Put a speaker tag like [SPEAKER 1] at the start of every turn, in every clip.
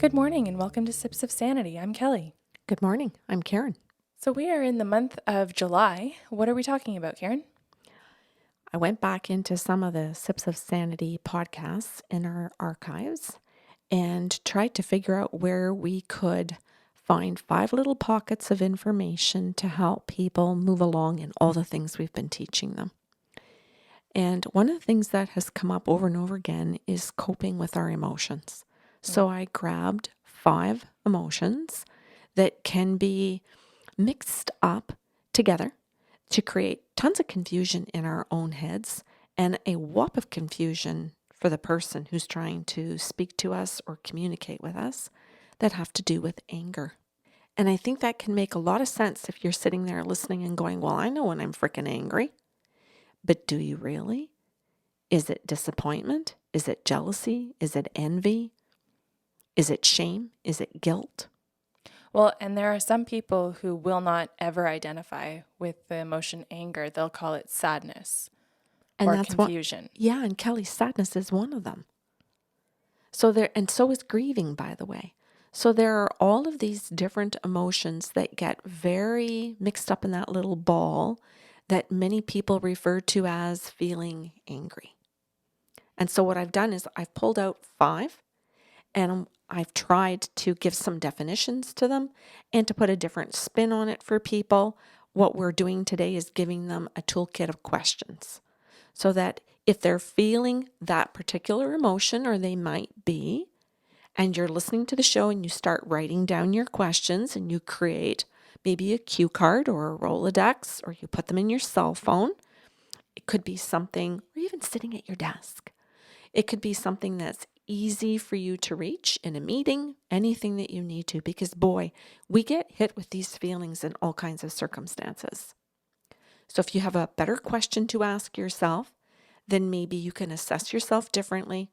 [SPEAKER 1] Good morning and welcome to Sips of Sanity. I'm Kelly.
[SPEAKER 2] Good morning. I'm Karen.
[SPEAKER 1] So we are in the month of July. What are we talking about, Karen?
[SPEAKER 2] I went back into some of the Sips of Sanity podcasts in our archives and tried to figure out where we could find 5 little pockets of information to help people move along in all the things we've been teaching them. And one of the things that has come up over and over again is coping with our emotions. So I grabbed 5 emotions that can be mixed up together to create tons of confusion in our own heads and a whop of confusion for the person who's trying to speak to us or communicate with us that have to do with anger. And I think that can make a lot of sense if you're sitting there listening and going, well, I know when I'm freaking angry. But do you really? Is it disappointment? Is it jealousy? Is it envy? Is it shame? Is it guilt?
[SPEAKER 1] Well, and there are some people who will not ever identify with the emotion anger. They'll call it sadness
[SPEAKER 2] And
[SPEAKER 1] or
[SPEAKER 2] that's
[SPEAKER 1] confusion.
[SPEAKER 2] Yeah, and Kelly's sadness is one of them. And so is grieving, by the way. So there are all of these different emotions that get very mixed up in that little ball that many people refer to as feeling angry. And so what I've done is I've pulled out 5 and I've tried to give some definitions to them and to put a different spin on it for people. What we're doing today is giving them a toolkit of questions so that if they're feeling that particular emotion, or they might be, and you're listening to the show and you start writing down your questions and you create maybe a cue card or a Rolodex, or you put them in your cell phone. It could be something, or even sitting at your desk. It could be something that's easy for you to reach in a meeting, anything that you need to, because boy, we get hit with these feelings in all kinds of circumstances. So if you have a better question to ask yourself, then maybe you can assess yourself differently.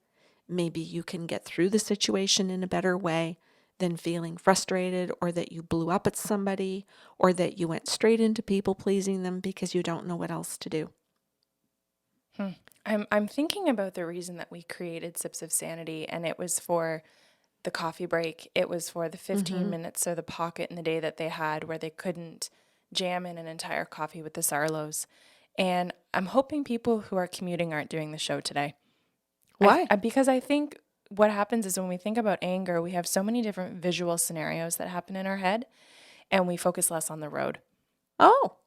[SPEAKER 2] Maybe you can get through the situation in a better way than feeling frustrated, or that you blew up at somebody, or that you went straight into people pleasing them because you don't know what else to do.
[SPEAKER 1] I'm thinking about the reason that we created Sips of Sanity, and it was for the coffee break. It was for the 15 minutes or the pocket in the day that they had where they couldn't jam in an entire coffee with the Sarlos. And I'm hoping people who are commuting aren't doing the show today.
[SPEAKER 2] Why?
[SPEAKER 1] Because I think what happens is when we think about anger, we have so many different visual scenarios that happen in our head, and we focus less on the road.
[SPEAKER 2] Oh,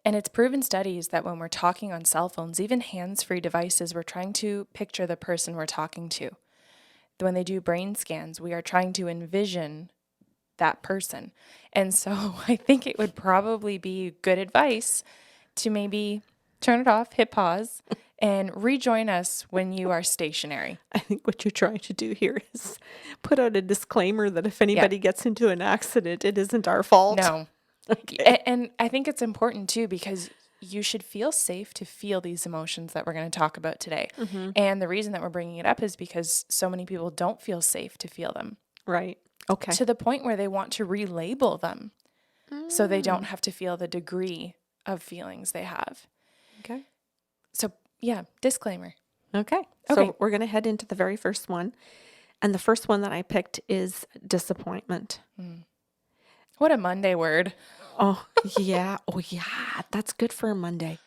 [SPEAKER 1] And it's proven studies that when we're talking on cell phones, even hands-free devices, we're trying to picture the person we're talking to. When they do brain scans, we are trying to envision that person. And so I think it would probably be good advice to maybe turn it off, hit pause, and rejoin us when you are stationary.
[SPEAKER 2] I think what you're trying to do here is put out a disclaimer that if anybody gets into an accident, it isn't our fault.
[SPEAKER 1] No.
[SPEAKER 2] Okay.
[SPEAKER 1] And I think it's important too, because you should feel safe to feel these emotions that we're going to talk about today. And the reason that we're bringing it up is because so many people don't feel safe to feel them.
[SPEAKER 2] Right. Okay.
[SPEAKER 1] To the point where they want to relabel them so they don't have to feel the degree of feelings they have.
[SPEAKER 2] Okay.
[SPEAKER 1] So, yeah, disclaimer.
[SPEAKER 2] Okay.
[SPEAKER 1] Okay.
[SPEAKER 2] So we're going to head into the very first one. And the first one that I picked is disappointment.
[SPEAKER 1] What a Monday word.
[SPEAKER 2] Oh, yeah. Oh, yeah. That's good for a Monday.